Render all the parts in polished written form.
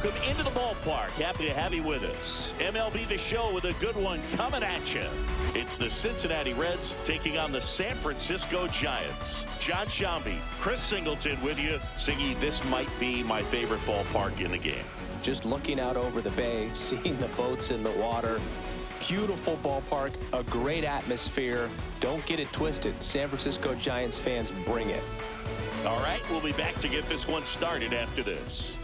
welcome into the ballpark. Happy to have you with us. MLB The Show with a good one coming at you. It's the Cincinnati Reds taking on the San Francisco Giants. John Shambi, Chris Singleton with you. Singy, this might be my favorite ballpark in the game. Just looking out over the bay, seeing the boats in the water. Beautiful ballpark, a great atmosphere. Don't get it twisted. San Francisco Giants fans, bring it. All right, we'll be back to get this one started after this.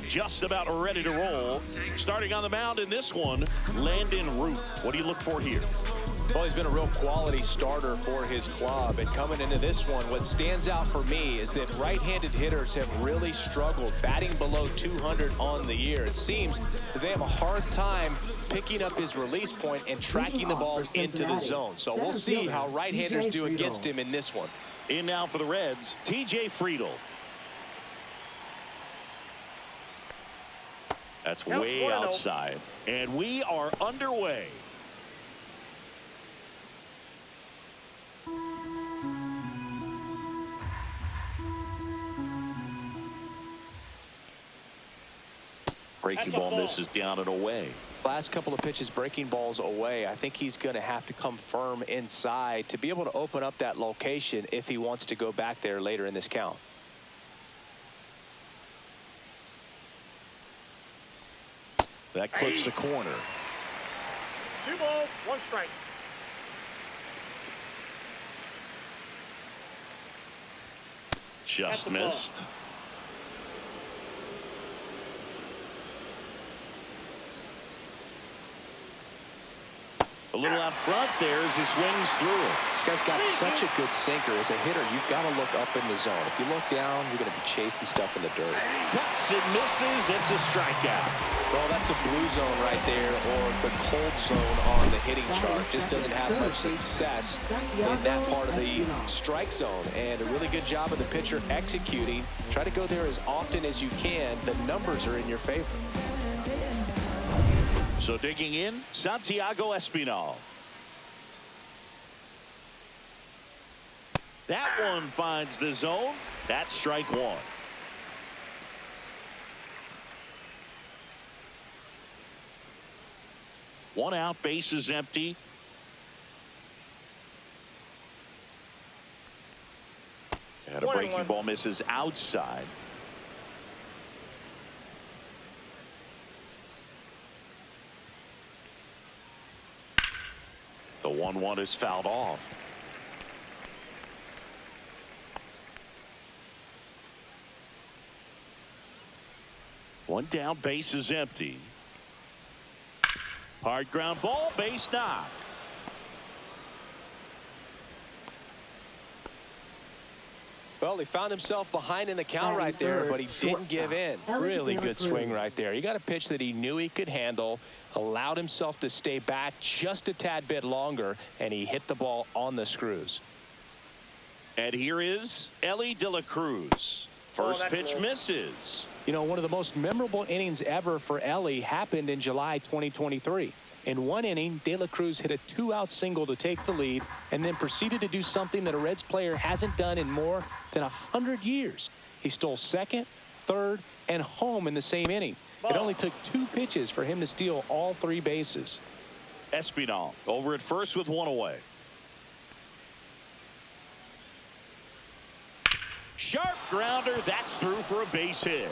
Just about ready to roll. Starting on the mound in this one, Landon Root. What do you look for here? Well, he's been a real quality starter for his club. And coming into this one, what stands out for me is that right-handed hitters have really struggled, batting below 200 on the year. It seems that they have a hard time picking up his release point and tracking the ball into the zone. So we'll see how right-handers do against him in this one. In now for the Reds, TJ Friedl. That's way outside. And we are underway. Breaking ball misses down and away. Last couple of pitches breaking balls away. I think he's going to have to come firm inside to be able to open up that location if he wants to go back there later in this count. That clips the corner. 2 balls, 1 strike. Just missed. A little out front there as he swings through it. This guy's got such a good sinker. As a hitter, you've got to look up in the zone. If you look down, you're going to be chasing stuff in the dirt. Cuts and misses. It's a strikeout. Well, that's a blue zone right there, or the cold zone on the hitting chart. Just doesn't have much success in that part of the strike zone. And a really good job of the pitcher executing. Try to go there as often as you can. The numbers are in your favor. So digging in, Santiago Espinal. That one finds the zone. That's strike 1. One out, base is empty. And a breaking ball misses outside. The 1-1 is fouled off. One down, base is empty. Hard ground ball, base knock. Well, he found himself behind in the count right there, but he didn't give in. Really good swing right there. He got a pitch that he knew he could handle, allowed himself to stay back just a tad bit longer, and he hit the ball on the screws. And here is Elly De La Cruz. First pitch misses. You know, one of the most memorable innings ever for Elly happened in July 2023. In one inning, De La Cruz hit a 2-out single to take the lead and then proceeded to do something that a Reds player hasn't done in more than 100 years. He stole second, third, and home in the same inning. It only took 2 pitches for him to steal all 3 bases. Espinal over at first with 1 away. Sharp grounder. That's through for a base hit.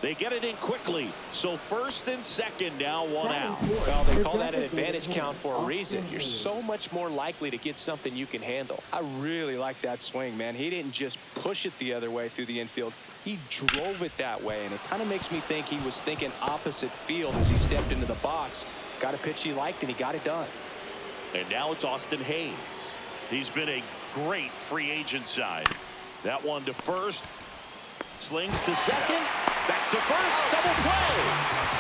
They get it in quickly. So first and second now, 1 out. Well, they call that an advantage count for a reason. You're so much more likely to get something you can handle. I really like that swing, man. He didn't just push it the other way through the infield. He drove it that way, and it kind of makes me think he was thinking opposite field as he stepped into the box. Got a pitch he liked, and he got it done. And now it's Austin Hayes. He's been a great free agent sign. That one to first. Slings to second. Back to first. Double play.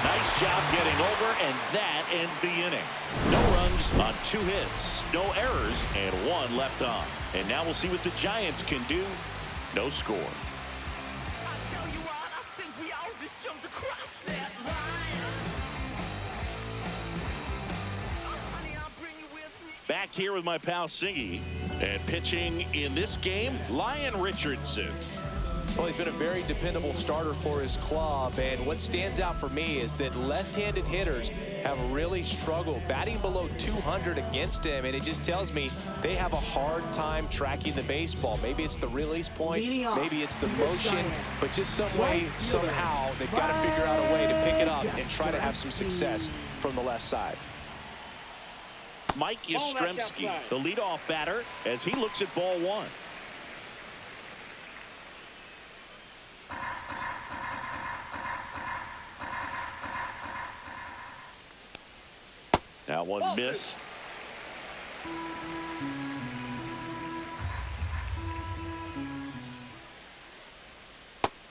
Nice job getting over, and that ends the inning. No runs on 2 hits. No errors, and 1 left on. And now we'll see what the Giants can do. No score. Back here with my pal Singy, and pitching in this game, Lyon Richardson. Well, he's been a very dependable starter for his club, and what stands out for me is that left-handed hitters have really struggled batting below 200 against him, and it just tells me they have a hard time tracking the baseball. Maybe it's the release point, maybe it's the motion, but just some way, somehow, they've got to figure out a way to pick it up and try to have some success from the left side. Mike Yastrzemski, the leadoff batter, as he looks at ball one. That one missed.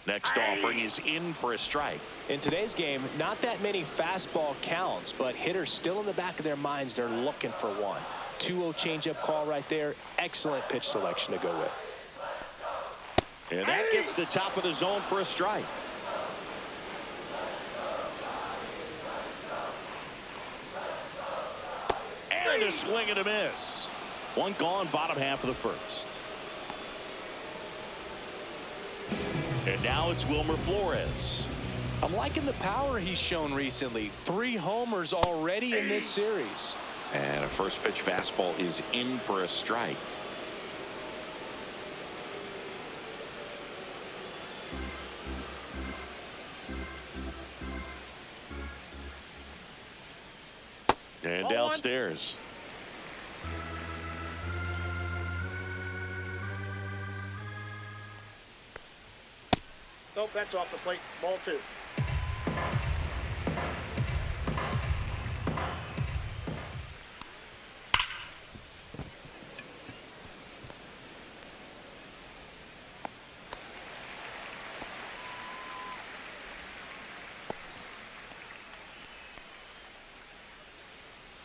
Next offering is in for a strike. In today's game, not that many fastball counts, but hitters still in the back of their minds, they're looking for one. 2-0 changeup call right there. Excellent pitch selection to go with. And that gets the top of the zone for a strike. And a swing and a miss. One gone, bottom half of the first. And now it's Wilmer Flores. I'm liking the power he's shown recently. 3 homers already in this series. And a first pitch fastball is in for a strike. And downstairs. Nope, that's off the plate. Ball 2.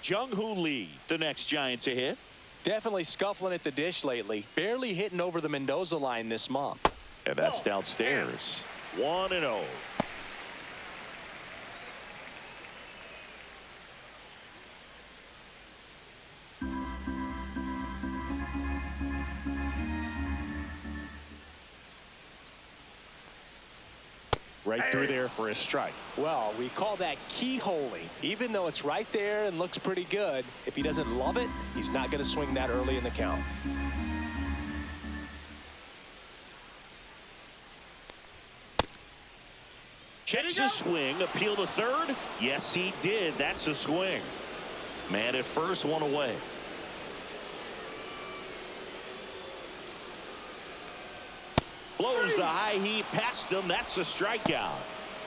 Jung-Hoo Lee, the next Giant to hit. Definitely scuffling at the dish lately. Barely hitting over the Mendoza line this month. And that's downstairs. 1-0. Right through there for a strike. Well, we call that keyholing. Even though it's right there and looks pretty good, if he doesn't love it, he's not going to swing that early in the count. Checks a swing, appeal to third. Yes, he did. That's a swing. Man at first, one away. Blows the high heat past him. That's a strikeout.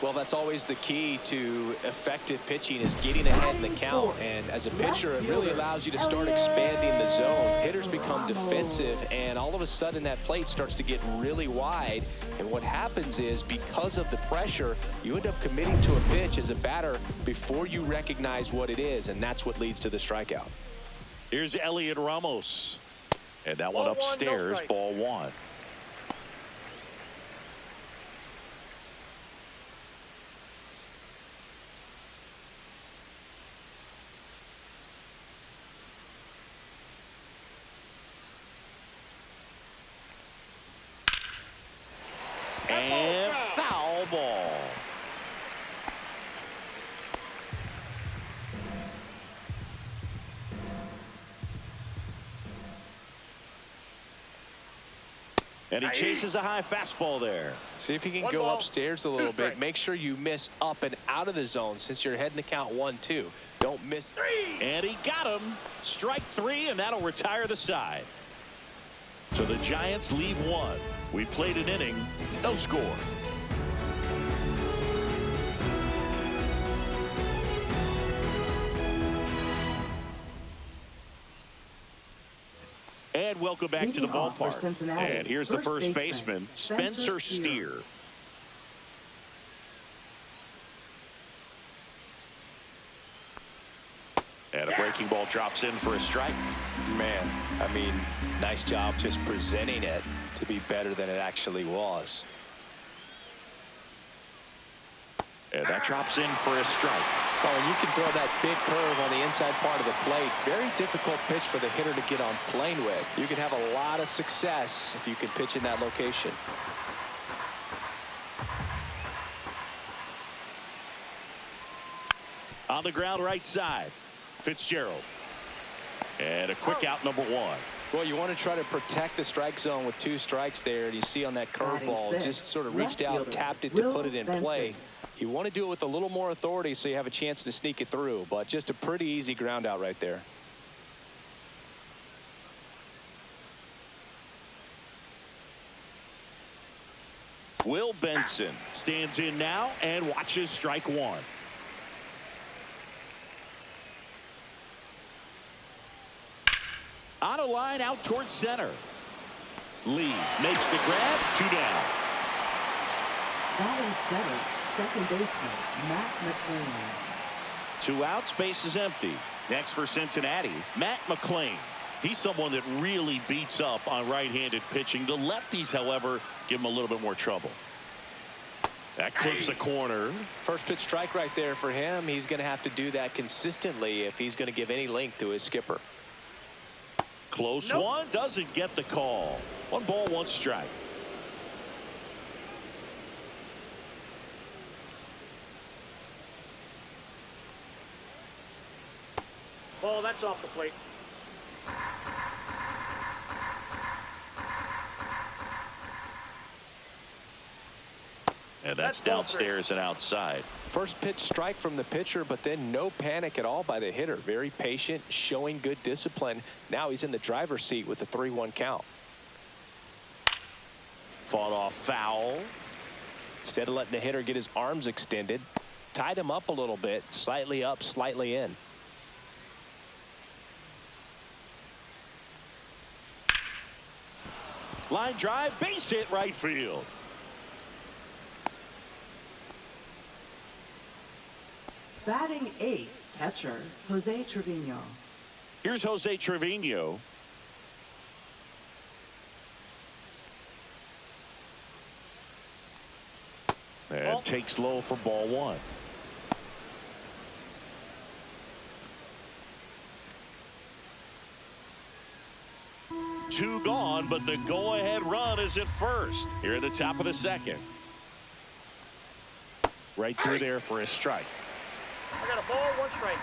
Well, that's always the key to effective pitching, is getting ahead in the count. And as a pitcher, it really allows you to start expanding the zone. Hitters become defensive, and all of a sudden that plate starts to get really wide. And what happens is, because of the pressure, you end up committing to a pitch as a batter before you recognize what it is, and that's what leads to the strikeout. Here's Elliot Ramos. And that one upstairs, ball 1. And foul ball. And he chases a high fastball there. See if he can go upstairs a little bit. Make sure you miss up and out of the zone since you're heading the count 1-2. Don't miss. And he got him. Strike 3, and that'll retire the side. So the Giants leave 1. We played an inning, no score. And welcome back to the ballpark. And here's the first baseman, Spencer Steer. And a breaking ball drops in for a strike. Man, I mean, nice job just presenting it to be better than it actually was. And that drops in for a strike. Oh, and you can throw that big curve on the inside part of the plate. Very difficult pitch for the hitter to get on plane with. You can have a lot of success if you can pitch in that location. On the ground right side. Fitzgerald. And a quick out, number one. Well, you want to try to protect the strike zone with 2 strikes there. And you see on that curveball, just sort of reached out, tapped it to put it in play. You want to do it with a little more authority so you have a chance to sneak it through. But just a pretty easy ground out right there. Will Benson stands in now and watches strike one. On a line out towards center. Lee makes the grab. 2 down. Batting center, second baseman, Matt McLean. 2 outs, base is empty. Next for Cincinnati, Matt McLean. He's someone that really beats up on right-handed pitching. The lefties, however, give him a little bit more trouble. That clips the corner. First pitch strike right there for him. He's going to have to do that consistently if he's going to give any length to his skipper. Close one, doesn't get the call. 1 ball, 1 strike. Ball, that's off the plate. And that's downstairs and outside. First pitch strike from the pitcher, but then no panic at all by the hitter. Very patient, showing good discipline. Now he's in the driver's seat with the 3-1 count. Fought off foul. Instead of letting the hitter get his arms extended, tied him up a little bit, slightly up, slightly in. Line drive, base hit, right field. Batting 8th, catcher, Jose Trevino. Here's Jose Trevino. And takes low for ball 1. Two gone, but the go-ahead run is at first. Here at the top of the second. Right through there for a strike. I got a ball, 1 strike.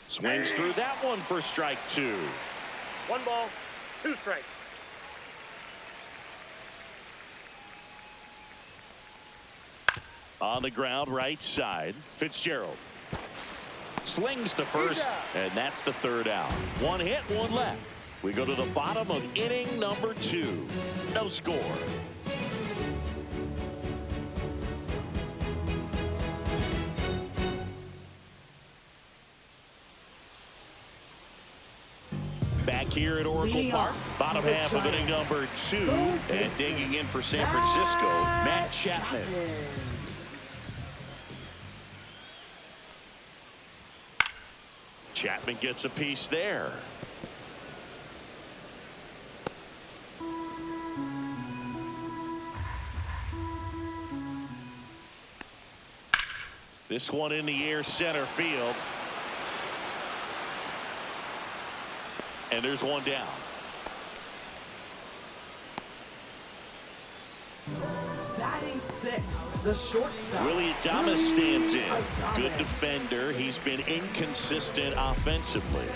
Swings through that one for strike 2. 1 ball, 2 strikes. On the ground right side, Fitzgerald slings to first, and that's the 3rd out. 1 hit, 1 left. We go to the bottom of inning number 2. No score. Back here at Oracle Park, bottom half of inning number 2, and digging in for San Francisco, Matt Chapman. Chapman gets a piece there. This one in the air, center field. And there's 1 down. Batting 6th, the shortstop. Willie Adames stands in. Good defender. He's been inconsistent offensively.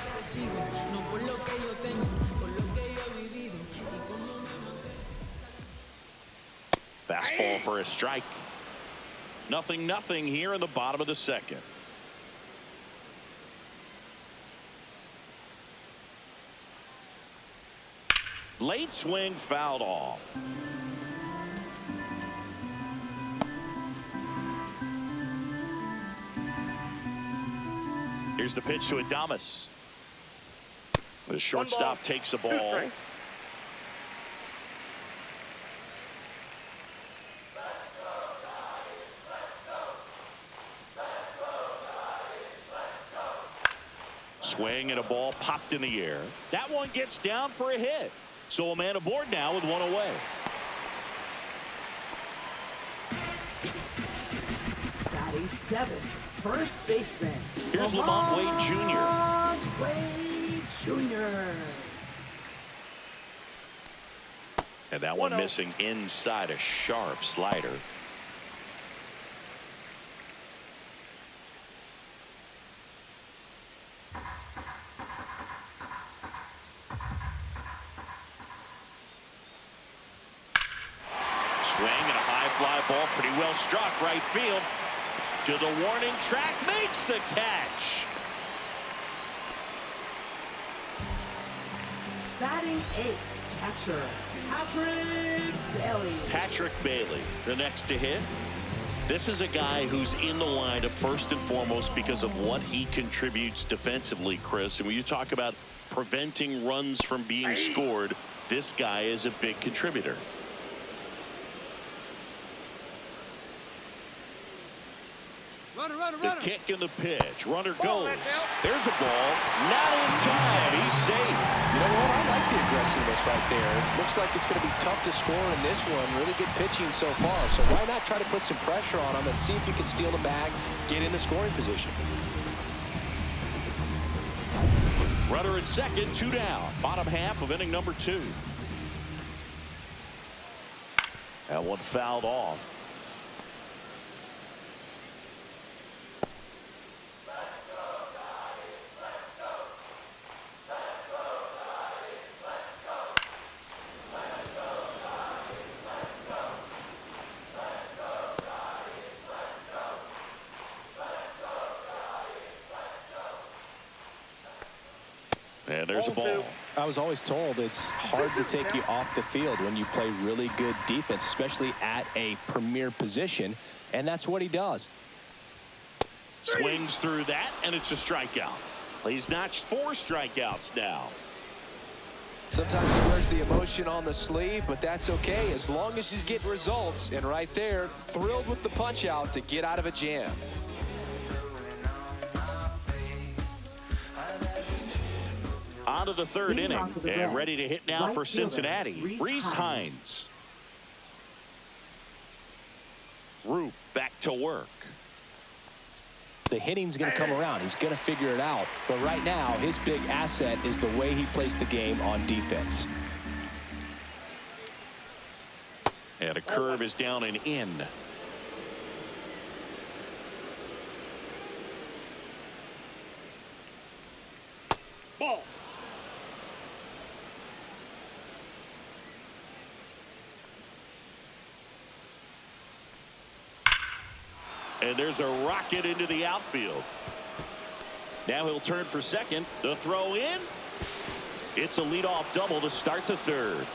Fastball for a strike. 0-0 here in the bottom of the second. Late swing fouled off. Here's the pitch to Adames. The shortstop takes the ball. Swing and a ball popped in the air. That one gets down for a hit. So a man aboard now with 1 away. Batting 7th, first baseman. Here's Lamont Wade Jr. Wade Jr. And that one missing inside a sharp slider. Swing and a high fly ball, pretty well struck right field. To the warning track, makes the catch. Batting 8th, catcher, Patrick Bailey. Patrick Bailey, the next to hit. This is a guy who's in the lineup first and foremost because of what he contributes defensively, Chris. And when you talk about preventing runs from being scored, this guy is a big contributor. The kick and the pitch. Runner goes. There's a ball. Not in time. He's safe. You know what? I like the aggressiveness right there. Looks like it's going to be tough to score in this one. Really good pitching so far. So why not try to put some pressure on him and see if you can steal the bag, get into scoring position. Runner at second, 2 down. Bottom half of inning number 2. That one fouled off. And there's a ball. I was always told it's hard to take you off the field when you play really good defense, especially at a premier position, and that's what he does. Swings through that, and it's a strikeout. He's notched 4 strikeouts now. Sometimes he wears the emotion on the sleeve, but that's okay as long as he's getting results. And right there, thrilled with the punch out to get out of a jam. On to the 3rd inning, and ready to hit now for Cincinnati, Rhys Hines. Roop back to work. The hitting's going to come around. He's going to figure it out. But right now, his big asset is the way he plays the game on defense. And a curve is down and in. Ball. And there's a rocket into the outfield. Now he'll turn for second. The throw in. It's a leadoff double to start the 3rd.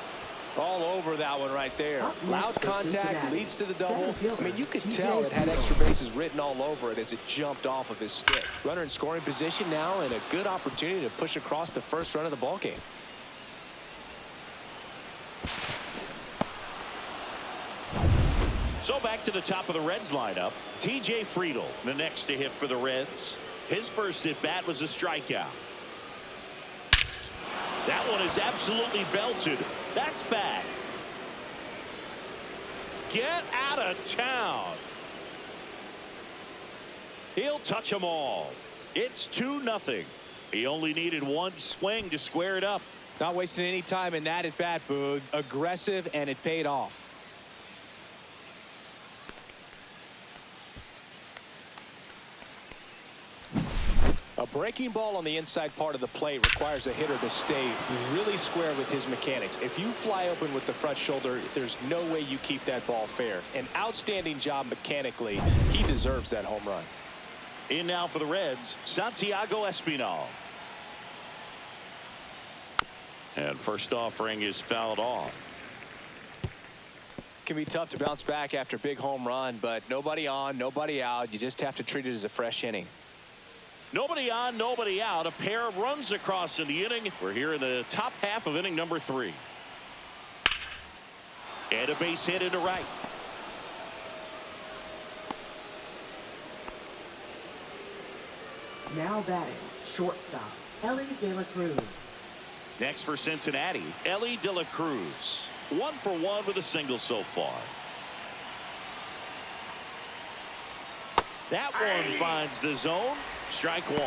All over that one right there. Loud contact leads to the double. I mean, you could tell it had extra bases written all over it as it jumped off of his stick. Runner in scoring position now, and a good opportunity to push across the first run of the ball game. So back to the top of the Reds lineup. TJ Friedl, the next to hit for the Reds. His first at bat was a strikeout. That one is absolutely belted. That's bad. Get out of town. He'll touch them all. It's 2-0. He only needed one swing to square it up. Not wasting any time in that at bat, Boog. Aggressive, and it paid off. A breaking ball on the inside part of the plate requires a hitter to stay really square with his mechanics. If you fly open with the front shoulder, there's no way you keep that ball fair. An outstanding job mechanically. He deserves that home run. In now for the Reds, Santiago Espinal. And first offering is fouled off. Can be tough to bounce back after a big home run, but nobody on, nobody out. You just have to treat it as a fresh inning. Nobody on, nobody out. A pair of runs across in the inning. We're here in the top half of inning number 3. And a base hit into right. Now batting, shortstop, Ellie De La Cruz. Next for Cincinnati, Ellie De La Cruz. 1 for 1 with a single so far. That one finds the zone. Strike 1.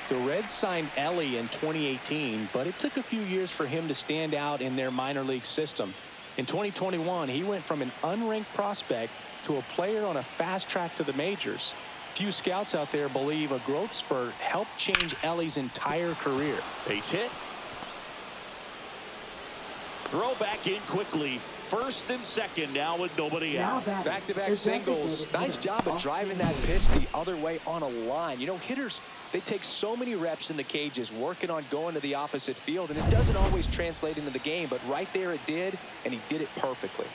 The Reds signed Ellie in 2018, but it took a few years for him to stand out in their minor league system. In 2021, he went from an unranked prospect to a player on a fast track to the majors. Few scouts out there believe a growth spurt helped change Ellie's entire career. Base hit. Throw back in quickly. First and second now with nobody out. Back-to-back singles. Nice job of driving that pitch the other way on a line. You know, hitters, they take so many reps in the cages working on going to the opposite field, and it doesn't always translate into the game, but right there it did, and he did it perfectly.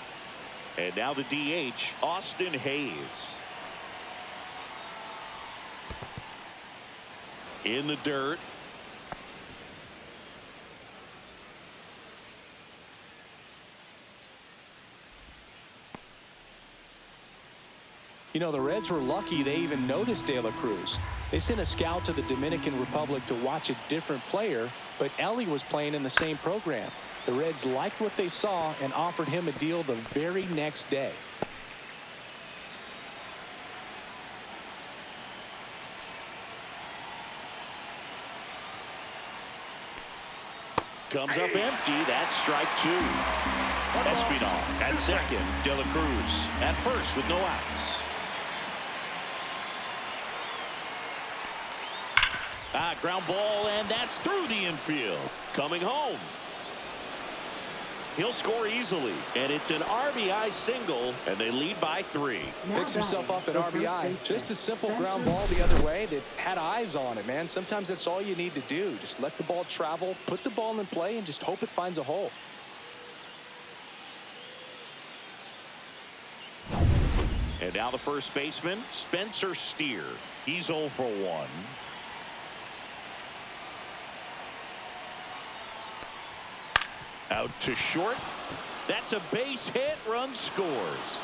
And now the DH, Austin Hayes. In the dirt. You know, the Reds were lucky they even noticed De La Cruz. They sent a scout to the Dominican Republic to watch a different player, but Ellie was playing in the same program. The Reds liked what they saw and offered him a deal the very next day. Comes up empty. That's strike two. Espinal at second. De La Cruz at first with no outs. Ground ball, and that's through the infield. Coming home. He'll score easily, and it's an RBI single, and they lead by 3. Picks himself up at RBI. Just a simple ground ball the other way that had eyes on it, man. Sometimes that's all you need to do. Just let the ball travel, put the ball in play, and just hope it finds a hole. And now the first baseman, Spencer Steer. He's 0 for 1. Out to short. That's a base hit. Run scores.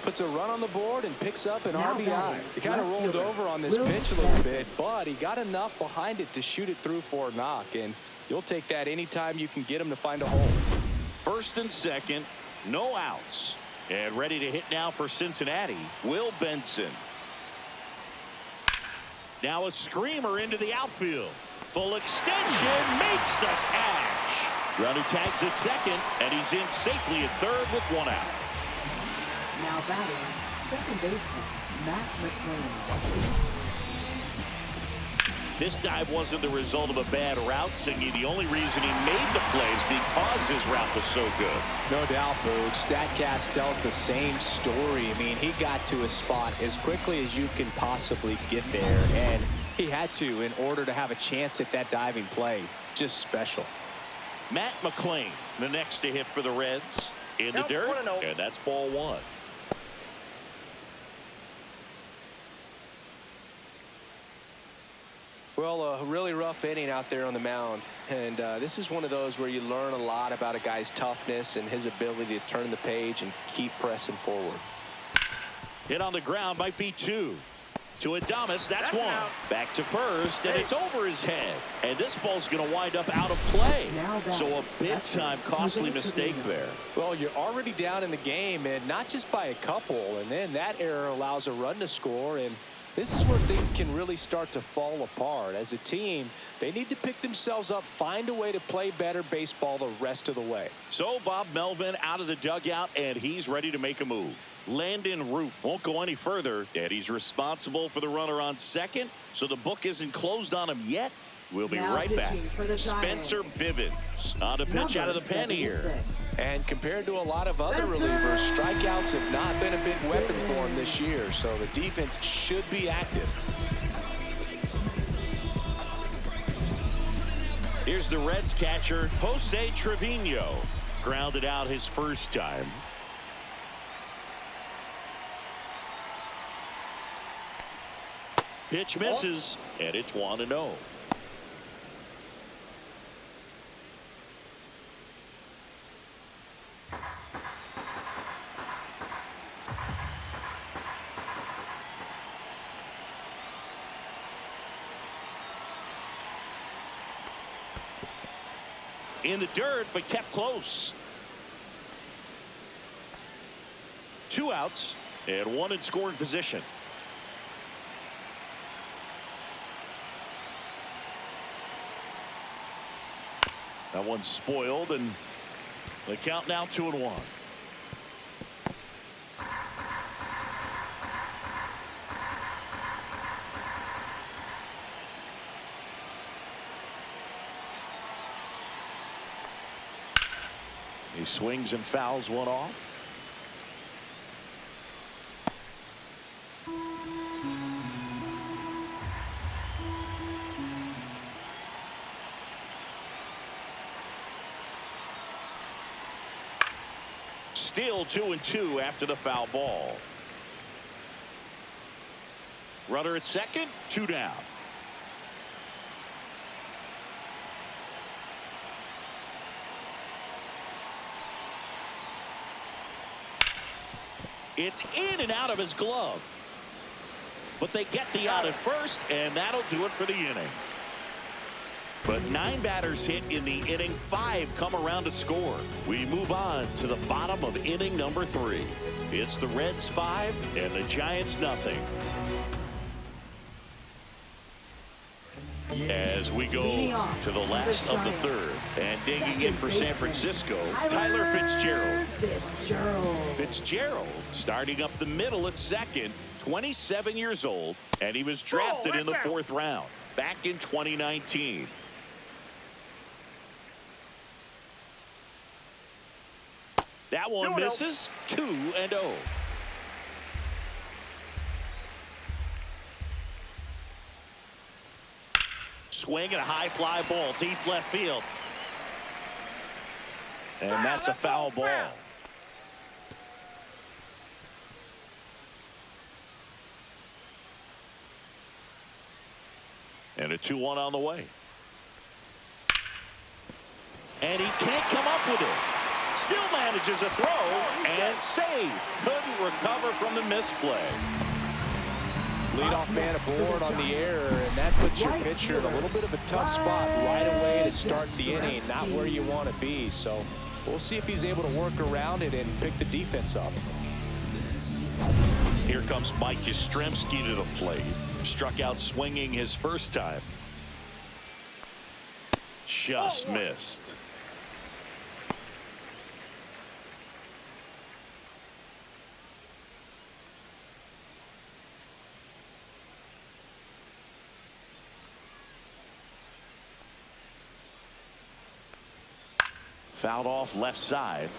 Puts a run on the board and picks up an RBI. He kind of rolled over on this pitch a little bit, but he got enough behind it to shoot it through for a knock, and you'll take that anytime you can get him to find a hole. First and second, no outs. And ready to hit now for Cincinnati, Will Benson. Now a screamer into the outfield. Full extension, makes the catch. Runner tags at second, and he's in safely at third with 1 out. Now batting, second baseman, Matt McClain. This dive wasn't the result of a bad route, Singy. The only reason he made the plays because his route was so good. No doubt, Boog. StatCast tells the same story. I mean, he got to a spot as quickly as you can possibly get there, and he had to in order to have a chance at that diving play. Just special. Matt McClain, the next to hit for the Reds. In the dirt, and that's ball 1. Well, a really rough inning out there on the mound, and this is one of those where you learn a lot about a guy's toughness and his ability to turn the page and keep pressing forward. Hit on the ground might be 2. To Adames, that's 1. Back to first, and it's over his head. And this ball's going to wind up out of play. So a big-time costly mistake there. Well, you're already down in the game, and not just by a couple. And then that error allows a run to score, and this is where things can really start to fall apart. As a team, they need to pick themselves up, find a way to play better baseball the rest of the way. So Bob Melvin out of the dugout, and he's ready to make a move. Landon Root won't go any further, and he's responsible for the runner on second, so the book isn't closed on him yet. We'll be right back. Spencer Bivens on a pitch out of the pen here. And compared to a lot of other relievers, strikeouts have not been a big weapon for him this year, so the defense should be active. Here's the Reds catcher, Jose Trevino. Grounded out his first time. Pitch misses, and it's 1-0. In the dirt, but kept close. 2 outs, and 1 in scoring position. That one's spoiled, and the count now 2-1. He swings and fouls one off. Still 2-2 after the foul ball. Runner at second, 2 down. It's in and out of his glove. But they get the out at first, and that'll do it for the inning. But 9 batters hit in the inning, 5 come around to score. We move on to the bottom of inning number 3. It's the Reds 5 and the Giants nothing. As we go to the last of the third, and digging in for San Francisco, Tyler Fitzgerald. Fitzgerald starting up the middle at second, 27 years old, and he was drafted in the 4th round back in 2019. That one misses. 2-0. Swing and a high fly ball deep left field. And that's a foul ball. And a 2-1 on the way. And he can't come up with it. Still manages a throw and save. Couldn't recover from the misplay. Leadoff man aboard on the error, and that puts your pitcher in a little bit of a tough spot right away to start the inning. Not where you want to be. So we'll see if he's able to work around it and pick the defense up. Here comes Mike Yastrzemski to the plate. Struck out swinging his first time. Just missed. Fouled off left side.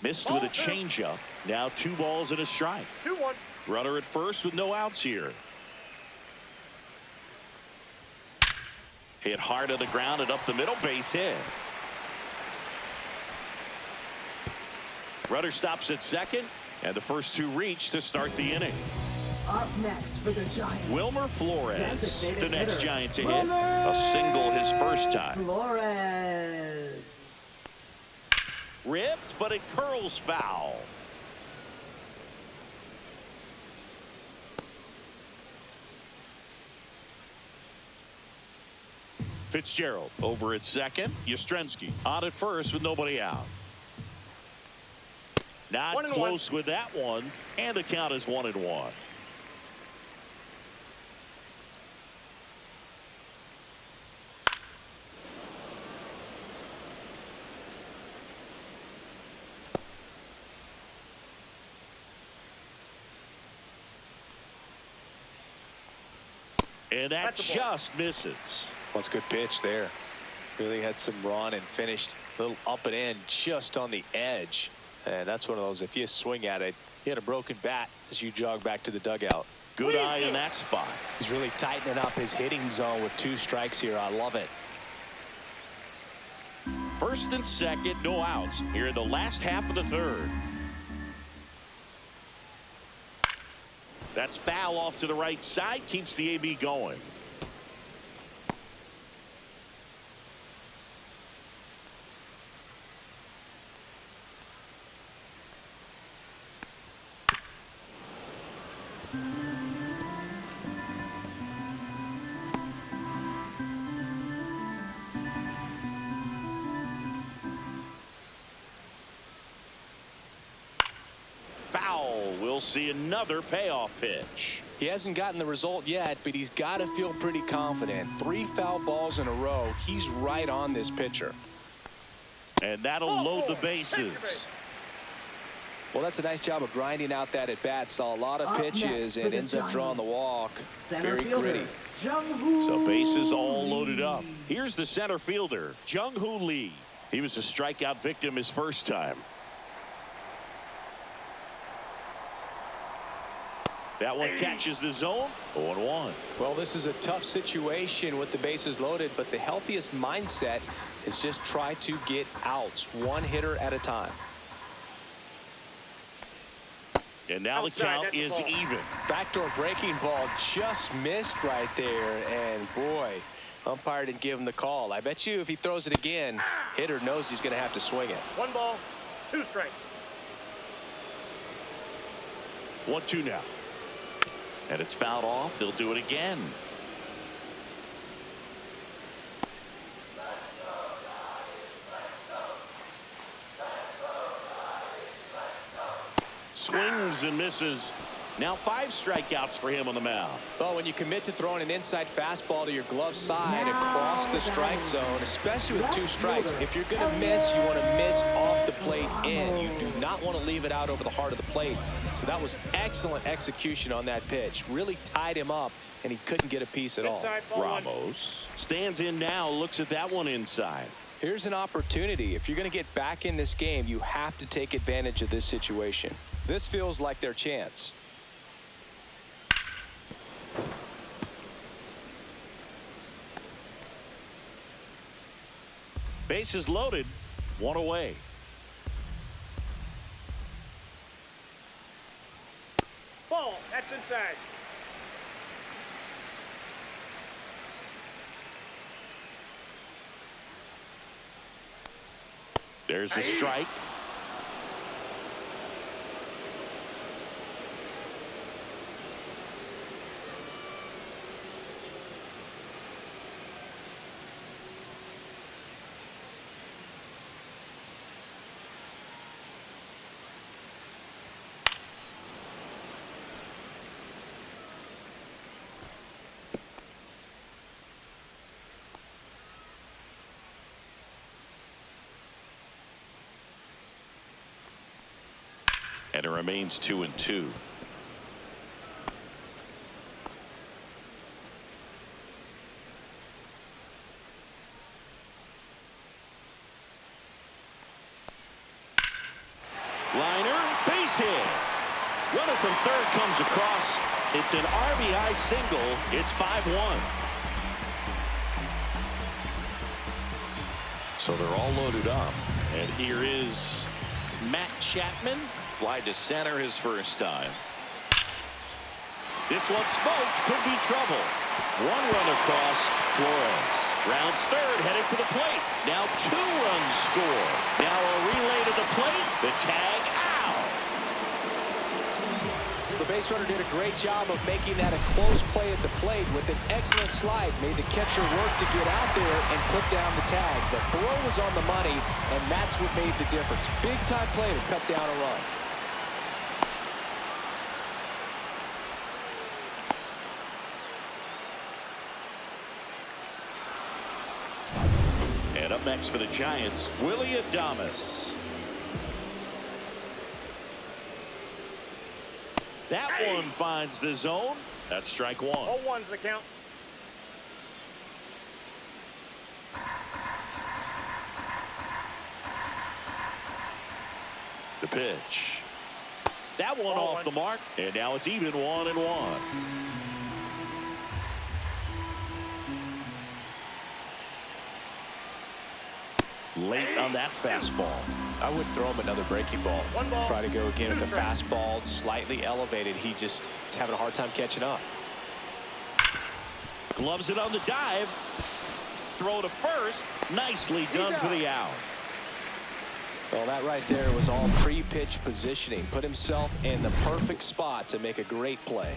Missed with a changeup. Now 2 balls and a strike. 2-1. Runner at first with no outs here. Hit hard to the ground and up the middle, base hit. Runner stops at second, and the first 2 reach to start the inning. Up next for the Giants, Wilmer Flores, the next Giant to hit. A single his first time. Flores. Ripped, but it curls foul. Fitzgerald over at second. Yastrzemski on at first with nobody out. Not close with that one, and the count is 1-1. And that just misses. That's a good pitch there. Really had some run and finished a little up and in just on the edge. And that's one of those, if you swing at it, you had a broken bat as you jog back to the dugout. Good eye in that spot. He's really tightening up his hitting zone with 2 strikes here. I love it. First and second, no outs here in the last half of the third. That's foul off to the right side, keeps the AB going. see another payoff pitch. He hasn't gotten the result yet, but he's got to feel pretty confident. 3 foul balls in a row. He's right on this pitcher. And that'll load the bases. Well, that's a nice job of grinding out that at-bat. Saw a lot of pitches and ends up drawing the walk. Very gritty. So bases all loaded up. Here's the center fielder, Jung-Hoo Lee. He was a strikeout victim his first time. That one catches the zone. 0-1. Well, this is a tough situation with the bases loaded, but the healthiest mindset is just try to get outs, one hitter at a time. And now the count is even. Backdoor breaking ball just missed right there, and boy, umpire didn't give him the call. I bet you if he throws it again, hitter knows he's going to have to swing it. 1 ball, 2 strikes. 1-2 now. And it's fouled off. They'll do it again. Swings and misses. Now 5 strikeouts for him on the mound. Well, when you commit to throwing an inside fastball to your glove side across the strike zone, especially with 2 strikes, if you're going to miss, you want to miss off the plate in. You do not want to leave it out over the heart of the plate. So that was excellent execution on that pitch. Really tied him up, and he couldn't get a piece at all. Ramos stands in now, looks at that one inside. Here's an opportunity. If you're going to get back in this game, you have to take advantage of this situation. This feels like their chance. Bases loaded, 1 away. Ball, that's inside. There's a strike. And it remains 2-2. Liner, base hit. Runner from third comes across. It's an RBI single. It's 5-1. So they're all loaded up. And here is Matt Chapman. Fly to center his first time. This one smoked. Could be trouble. 1 run across. Flores rounds third, heading for the plate. Now 2 runs score. Now a relay to the plate. The tag out. The base runner did a great job of making that a close play at the plate with an excellent slide. Made the catcher work to get out there and put down the tag. The throw was on the money, and that's what made the difference. Big time play to cut down a run. And up next for the Giants, Willie Adames. That one finds the zone. That's strike 1. 0-1's the count. The pitch. That one off the mark. And now it's even 1-1. Late on that fastball. I would throw him another breaking ball. 1 ball. Try to go again with the fastball, slightly elevated. He just is having a hard time catching up. Gloves it on the dive. Throw to first. Nicely done for the out. Well, that right there was all pre-pitch positioning. Put himself in the perfect spot to make a great play.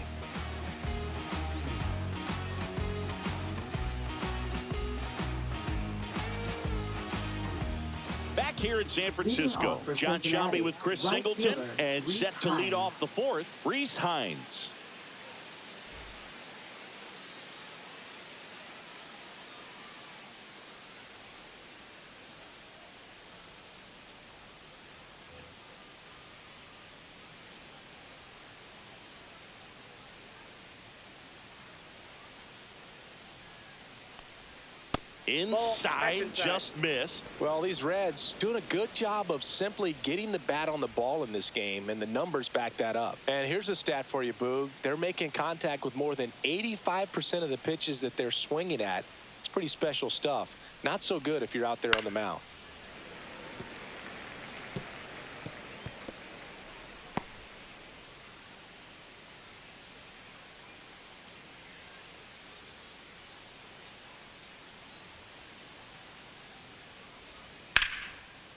Back here in San Leading Francisco, off for John Cincinnati, Sciambi with Chris right Singleton, fielder, and Rhys set to lead Hines. off the fourth, Rhys Hines. Inside, just missed. Well, these Reds doing a good job of simply getting the bat on the ball in this game, and the numbers back that up. And here's a stat for you, Boog. They're making contact with more than 85% of the pitches that they're swinging at. It's pretty special stuff. Not so good if you're out there on the mound.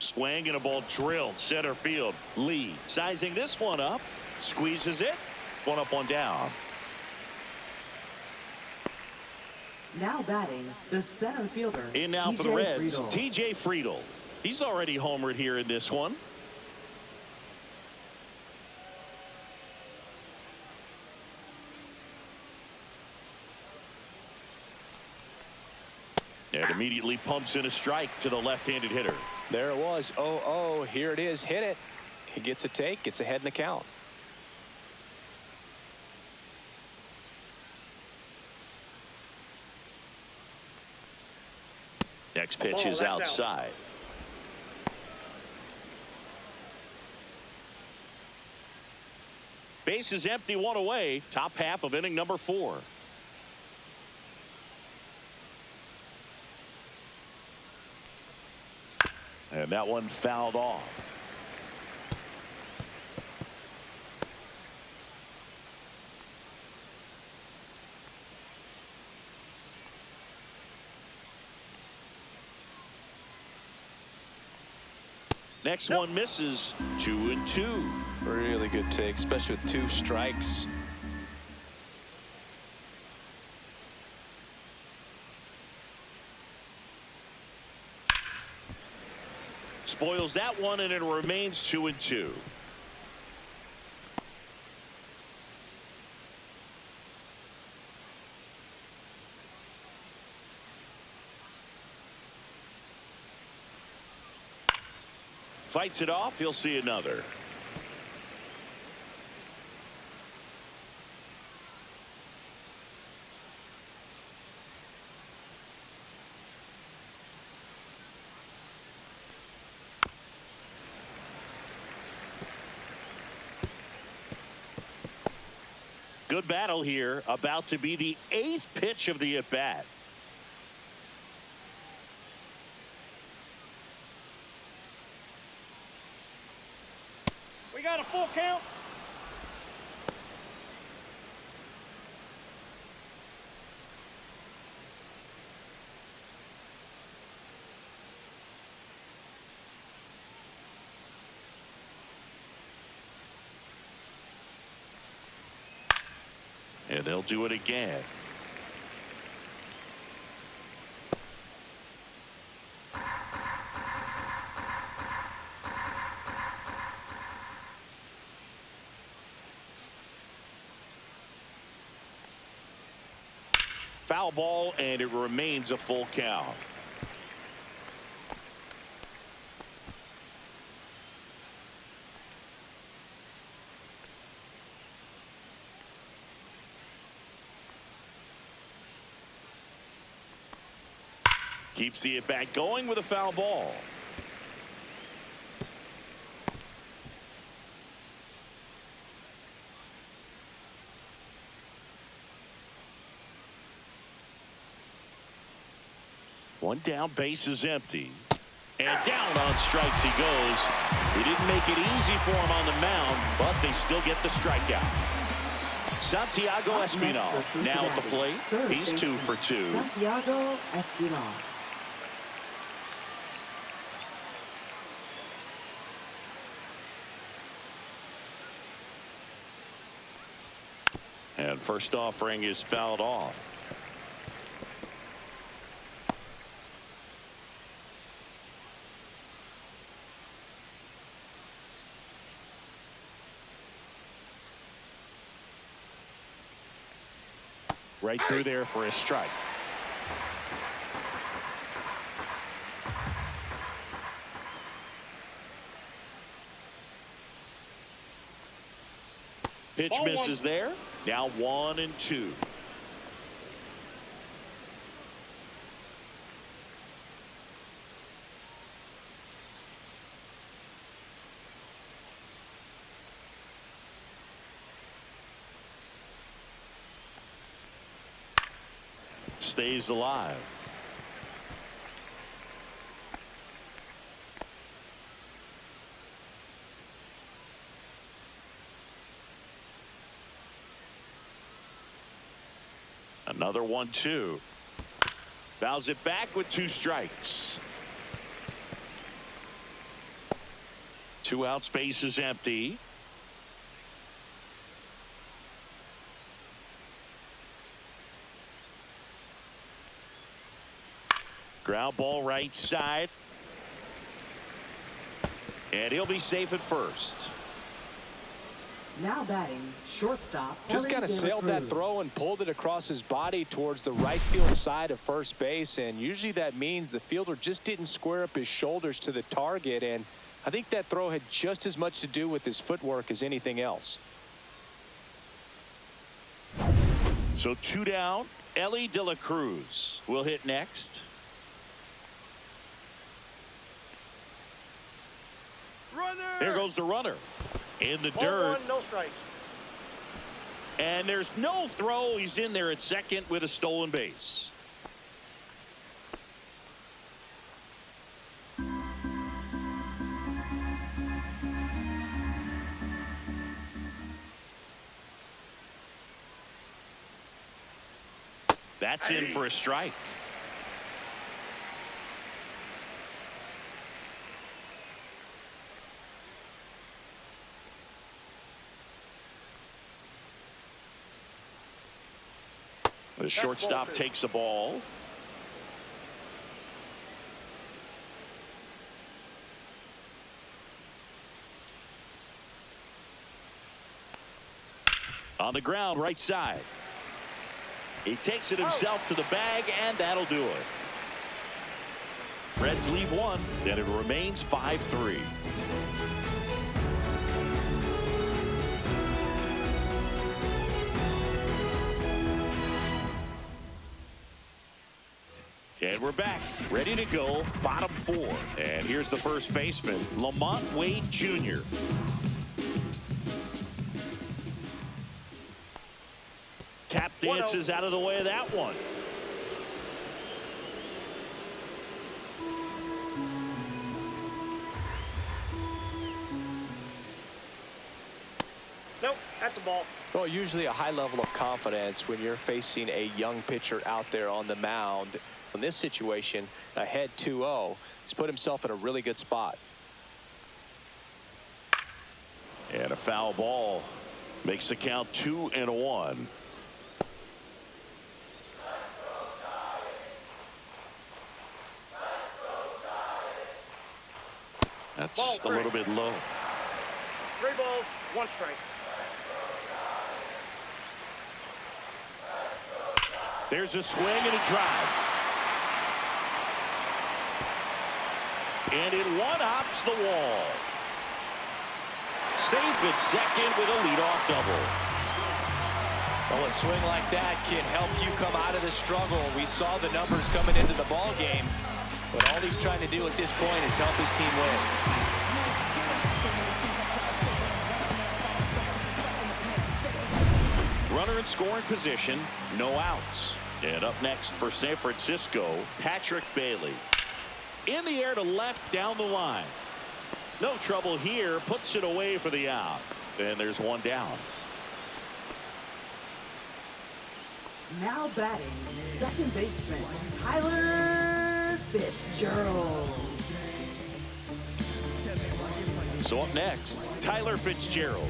Swing and a ball drilled center field. Lee sizing this one up, squeezes it, one up, one down. Now batting, the center fielder. In now for the Reds, TJ Friedl. He's already homered here in this one. And immediately pumps in a strike to the left-handed hitter. There it was. 0-0. Here it is. Hit it. He gets a take. Gets ahead in the count. Next pitch is outside. Base is empty, one away. Top half of inning number 4. And that one fouled off. Next one misses. 2-2. Really good take, especially with 2 strikes. Spoils that one, and it remains 2-2. Fights it off. He'll see another. Good battle here. About to be the 8th pitch of the at-bat. We got a full count. And they'll do it again. Foul ball, and it remains a full count. Keeps the at-bat going with a foul ball. One down, base is empty. And down on strikes he goes. He didn't make it easy for him on the mound, but they still get the strikeout. Santiago Espinal now at the plate. He's 2 for 2. Santiago Espinal. And first offering is fouled off. Right through there for a strike. Pitch Ball misses one. there. Now 1-2. Stays alive. Another 1-2. Fouls it back with 2 strikes. 2 outs, base is empty. Ground ball right side. And he'll be safe at first. Now batting, shortstop. Just kind of sailed that throw and pulled it across his body towards the right field side of first base. And usually that means the fielder just didn't square up his shoulders to the target. And I think that throw had just as much to do with his footwork as anything else. So 2 down. Elly De La Cruz will hit next. There goes the runner in the Ball dirt. 1, no strikes. And there's no throw. He's in there at second with a stolen base. That's in for a strike. The shortstop takes the ball. On the ground, right side. He takes it himself to the bag, and that'll do it. Reds leave 1, and it remains 5-3. And we're back, ready to go, bottom 4. And here's the first baseman, Lamont Wade Jr. Tap dances out of the way of that one. Nope, that's a ball. Well, usually a high level of confidence when you're facing a young pitcher out there on the mound. In this situation, ahead 2-0, he's put himself in a really good spot. And a foul ball makes the count 2-1. That's a little bit low. 3 balls, 1 strike. There's a swing and a drive. And it one-hops the wall. Safe at second with a leadoff double. Well, a swing like that can help you come out of the struggle. We saw the numbers coming into the ball game, but all he's trying to do at this point is help his team win. Runner in scoring position, no outs. And up next for San Francisco, Patrick Bailey. In the air to left down the line. No trouble here, puts it away for the out. And there's 1 down. Now batting, second baseman, Tyler Fitzgerald. So up next, Tyler Fitzgerald.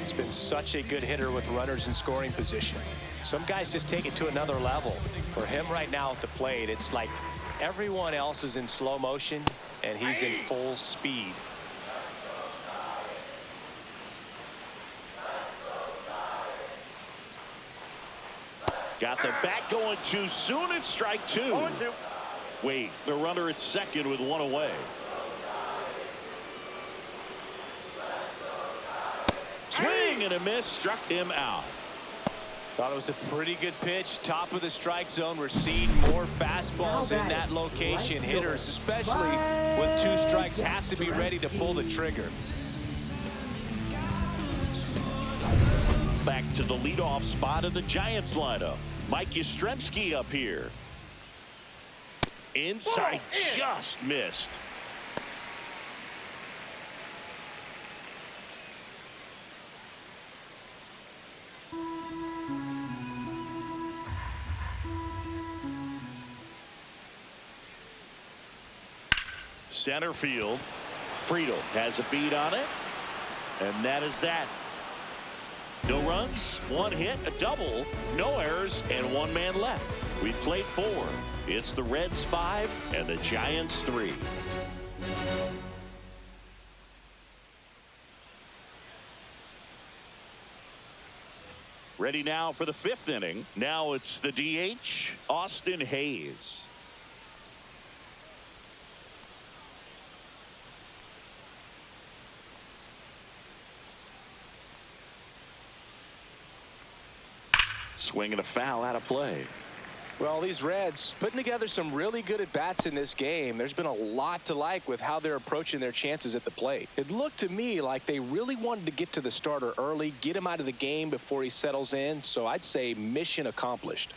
He's been such a good hitter with runners in scoring position. Some guys just take it to another level. For him right now at the plate, it's like everyone else is in slow motion and he's in full speed. Got the bat going too soon. It's strike two. 0-2. Wait, the runner at second with one away. Swing and a miss, struck him out. Thought it was a pretty good pitch. Top of the strike zone. We're seeing more fastballs in that location. Hitters, especially with 2 strikes, have to be ready to pull the trigger. Back to the leadoff spot of the Giants lineup. Mike Yastrzemski up here. Inside, just missed. Center field. Friedel has a beat on it. And that is that. No runs, 1 hit, a double, no errors, and 1 man left. We've played 4. It's the Reds 5 and the Giants 3. Ready now for the 5th inning. Now it's the DH, Austin Hayes. Swing and a foul out of play. Well, these Reds putting together some really good at-bats in this game. There's been a lot to like with how they're approaching their chances at the plate. It looked to me like they really wanted to get to the starter early, get him out of the game before he settles in. So I'd say mission accomplished.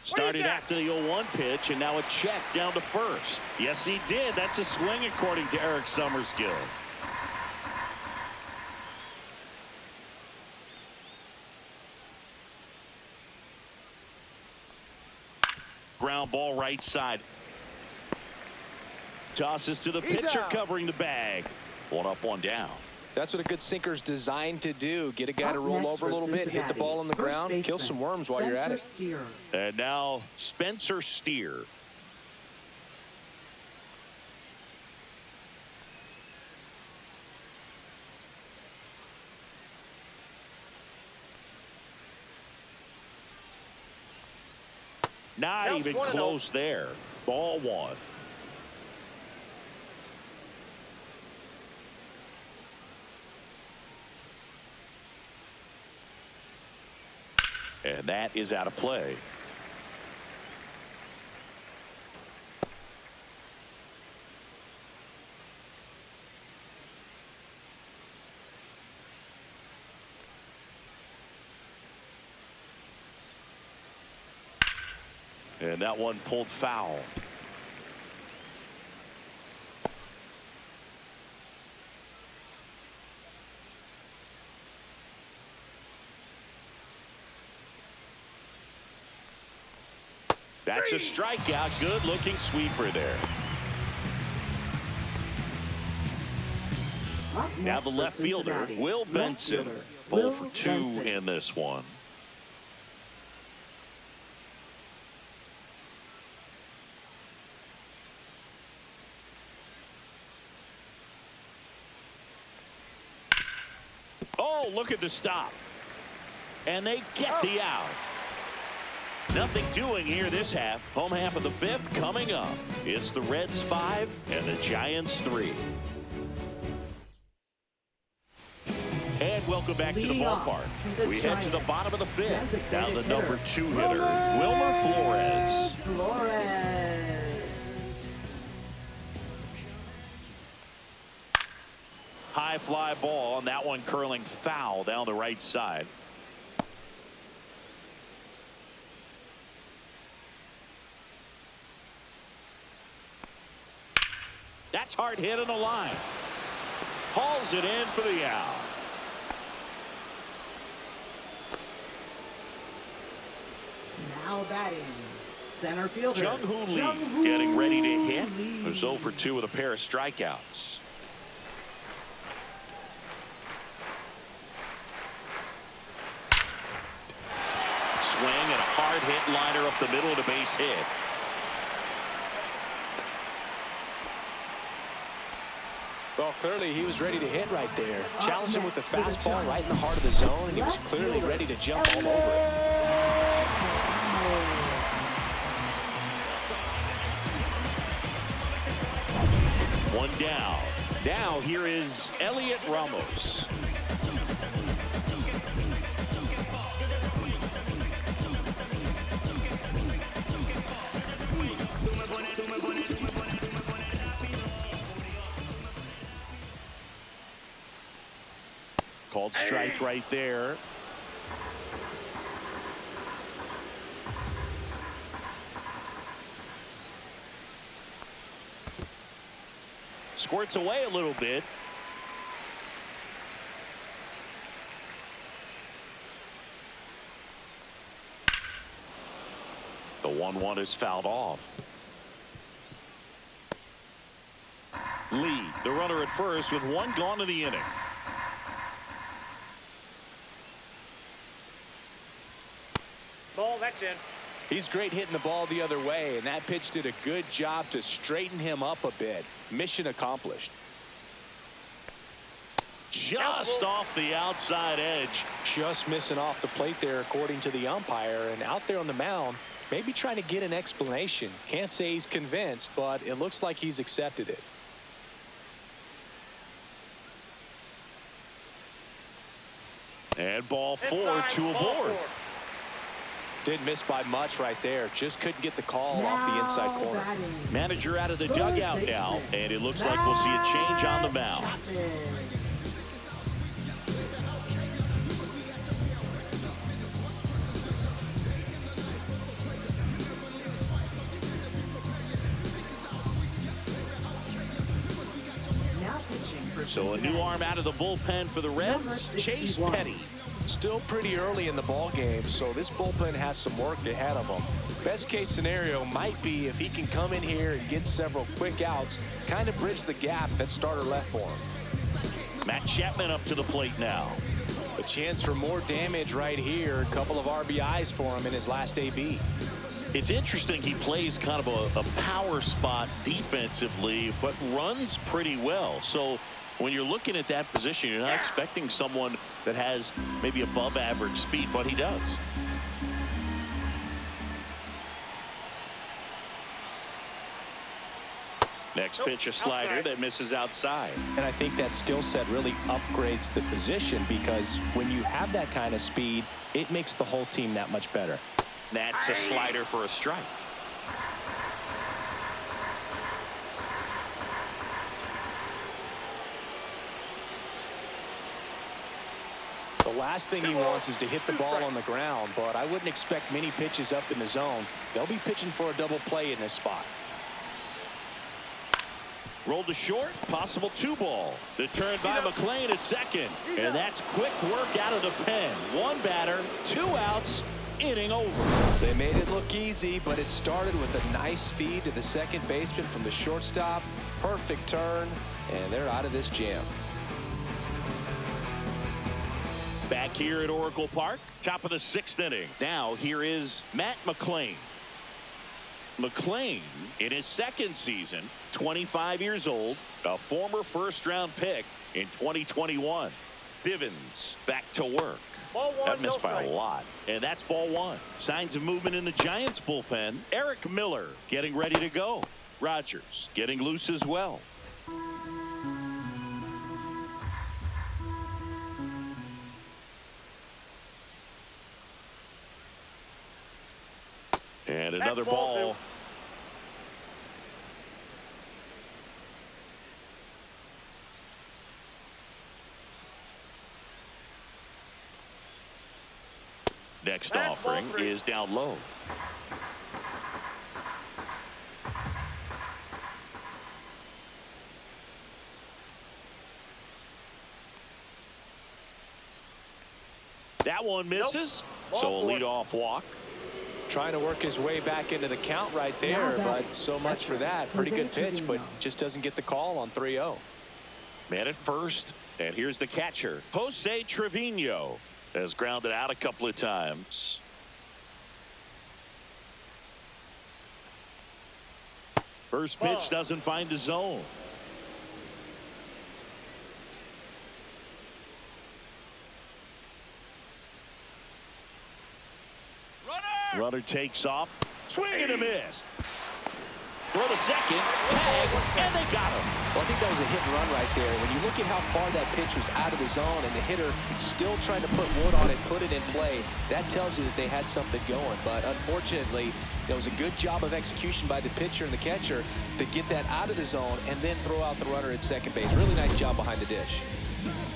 Started after the 0-1 pitch, and now a check down to first. Yes, he did. That's a swing, according to Eric Summerskill. Ground ball right side. Tosses to the pitcher covering the bag. 1 up, 1 down. That's what a good sinker's designed to do. Get a guy to roll over a little bit, hit the ball on the ground, kill some worms while you're at it. And now Spencer Steer. Not even close there. Ball 1. And that is out of play. And that one pulled foul. That's a strikeout. Good looking sweeper there. Now the left fielder, Will Benson, 0 for 2 in this one. Oh, look at the stop. And they get the out. Nothing doing here this half. Home half of the 5th coming up. It's the Reds 5 and the Giants 3. And welcome back to the ballpark. We head to the bottom of the 5th. Down the number 2 hitter, Wilmer Flores. High fly ball, and that one curling foul down the right side. That's hard hit on the line. Hauls it in for the out. Now batting, center fielder Jung-Hoo Lee getting ready to hit. Who's 0 for 2 with a pair of strikeouts. Swing and a hard hit liner up the middle of the base hit. Well, clearly he was ready to hit right there. Challenged him with the fastball right in the heart of the zone, and he was clearly ready to jump all over it. One down. Now here is Elliot Ramos. Called strike right there. Squirts away a little bit. The 1-1 is fouled off. Lee, the runner at first with one gone in the inning. Ball, that's in. He's great hitting the ball the other way, and that pitch did a good job to straighten him up a bit. Mission accomplished. Just off the outside edge. Just missing off the plate there, according to the umpire, and out there on the mound, maybe trying to get an explanation. Can't say he's convinced, but it looks like he's accepted it. And ball 4, Inside, 2 ball aboard. 4. Didn't miss by much right there. Just couldn't get the call off the inside corner. Manager out of the dugout now, and it looks like we'll see a change on the mound. So a new arm out of the bullpen for the Reds, Chase Petty. Still pretty early in the ball game, so this bullpen has some work ahead of them. Best case scenario might be if he can come in here and get several quick outs, kind of bridge the gap that starter left for him. Matt Chapman up to the plate now. A chance for more damage right here. A couple of RBIs for him in his last AB. It's interesting he plays kind of a power spot defensively, but runs pretty well. So when you're looking at that position, you're not expecting someone that has maybe above average speed, but he does. Next pitch, a slider that misses outside. And I think that skill set really upgrades the position, because when you have that kind of speed, it makes the whole team that much better. That's a slider for a strike. The last thing he wants is to hit the ball on the ground, but I wouldn't expect many pitches up in the zone. They'll be pitching for a double play in this spot. Rolled to short, possible 2-ball. The turn by McLean at second. And that's quick work out of the pen. One batter, 2 outs, inning over. They made it look easy, but it started with a nice feed to the second baseman from the shortstop. Perfect turn, and they're out of this jam. Back here at Oracle Park, top of the 6th inning. Now here is Matt McLean. McLean in his 2nd season, 25 years old, a former first-round pick in 2021. Bivens back to work. Ball 1, That missed no by a strike. lot. And that's ball 1. Signs of movement in the Giants bullpen. Eric Miller getting ready to go. Rogers getting loose as well. And another ball. Next offering is down low. That one misses. So a leadoff walk. Trying to work his way back into the count right there, but so much for that. Pretty good pitch, but just doesn't get the call on 3-0. Man at first, and here's the catcher. Jose Trevino has grounded out a couple of times. First pitch doesn't find the zone. Runner takes off. Swing and a miss. Throw to second. Tag. And they got him. Well, I think that was a hit and run right there. When you look at how far that pitch was out of the zone and the hitter still trying to put wood on it, put it in play, that tells you that they had something going. But unfortunately, there was a good job of execution by the pitcher and the catcher to get that out of the zone and then throw out the runner at second base. Really nice job behind the dish.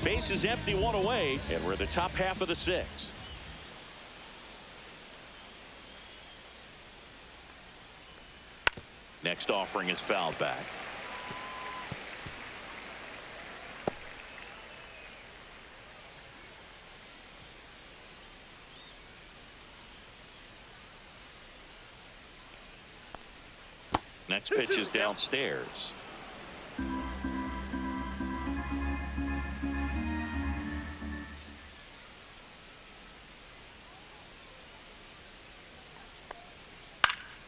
Base is empty, one away, and we're in the top half of the sixth. Next offering is fouled back. Next pitch is downstairs.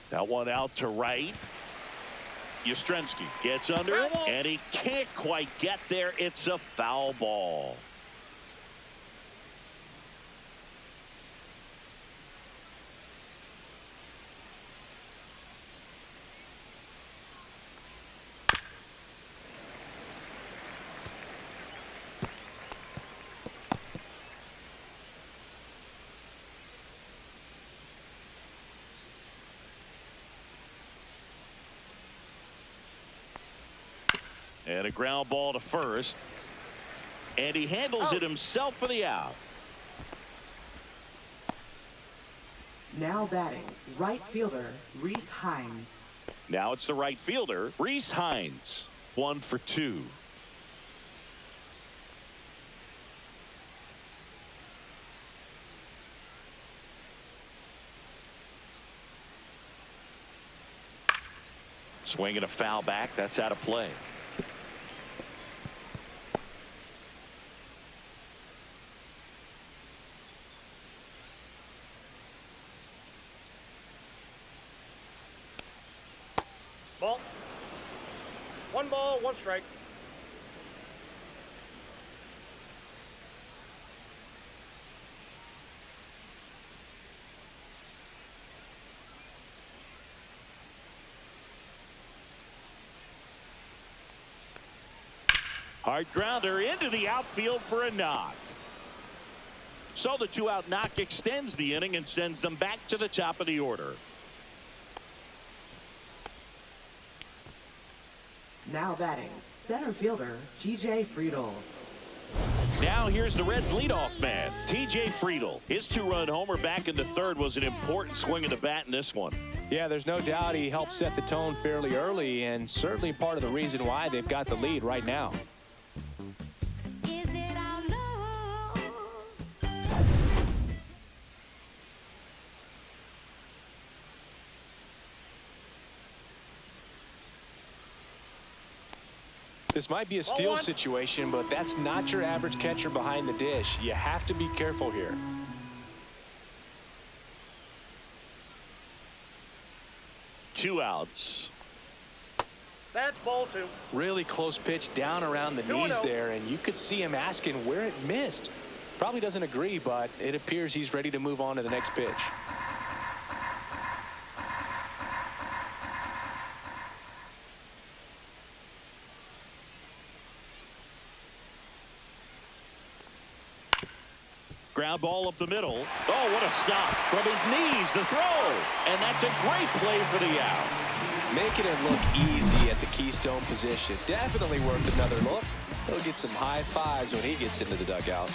That one out to right. Yastrzemski gets under it, and he can't quite get there. It's a foul ball. And a ground ball to first. And he handles it himself for the out. Now batting, right fielder, Rhys Hines. Now it's the right fielder, Rhys Hines. 1 for 2. Swinging a foul back. That's out of play. Ball. 1 ball, 1 strike. Hard grounder into the outfield for a knock. So the 2-out knock extends the inning and sends them back to the top of the order. Now batting, center fielder, TJ Friedl. Now here's the Reds leadoff man, TJ Friedl. His 2-run homer back in the third was an important swing of the bat in this one. Yeah, there's no doubt he helped set the tone fairly early, and certainly part of the reason why they've got the lead right now. This might be a steal situation, but that's not your average catcher behind the dish. You have to be careful here. Two outs. That's ball 2. Really close pitch down around the knees there, and you could see him asking where it missed. Probably doesn't agree, but it appears he's ready to move on to the next pitch. Ground ball up the middle. Oh, what a stop. From his knees, the throw. And that's a great play for the out. Making it look easy at the keystone position. Definitely worth another look. He'll get some high fives when he gets into the dugout.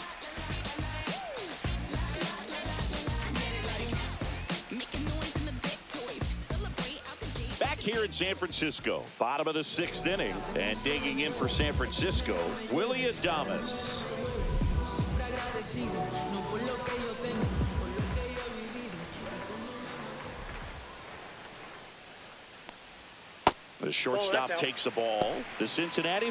Back here in San Francisco, bottom of the 6th inning. And digging in for San Francisco, Willie Adames. The shortstop takes the ball. The Cincinnati